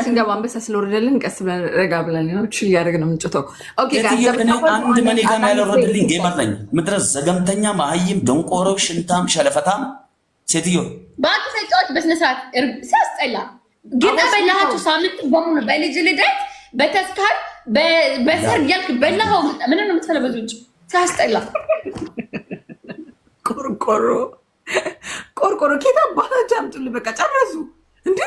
ስንገባ አንበሳ ስለወረደልን ቀስ ብለን ረጋ ብለን ነው ችል ያደረግን የምንጭተው። ኦኬ አንድ መኔ ጋር ያልወረደልኝ ጌመር ነኝ። ምድረስ ዘገምተኛ መሀይም ደንቆሮ ሽንታም ሸለፈታም ሴትዮ ባክ ተጫዋች በስነ ስርዓት ሲያስጠላ ግን በላሃቱ ሳምንት በሙሉ በልጅ ልደት በተስካር በሰርግ ያልክ በላሃው ምን ነው የምትፈለበዙ እንጂ ሲያስጠላ ቆርቆሮ ኬታ ባላጅ አምጡልኝ። በቃ ጨረሱ እንዴ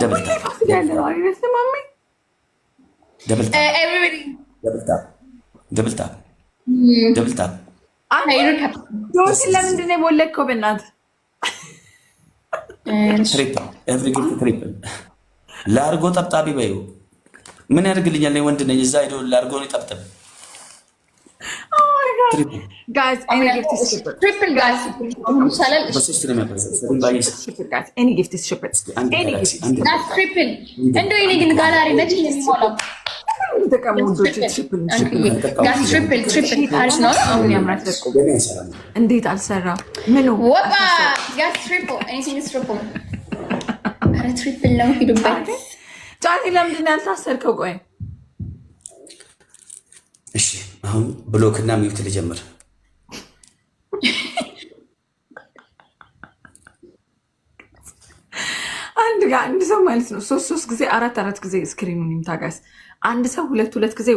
ደብልታ ለምንድን ነው የቦለከው? በእናትህ ትሪፕል ለአርጎ ጠብጣቢ በይው። ምን ያደርግልኛል? ወንድ ነኝ። እዛ ሄዶ ለአርጎ ነው ጠብጠብ። Guys, any gift is stupid. Triple guys. Any gift is stupid. Any gift. That's triple. And do you need gallery? Let's see if you That's triple. That's not only I'm not Indeed, I'll say Menu. What? That's triple. Anything is triple. Triple now you do better. Charlie, I'm the next circle going. እሺ አሁን ብሎክ እና ሚውት ልጀምር። አንድ ሰው ማለት ነው ሶስት ጊዜ አራት ጊዜ ስክሪኑን ይምታጋስ። አንድ ሰው ሁለት ጊዜ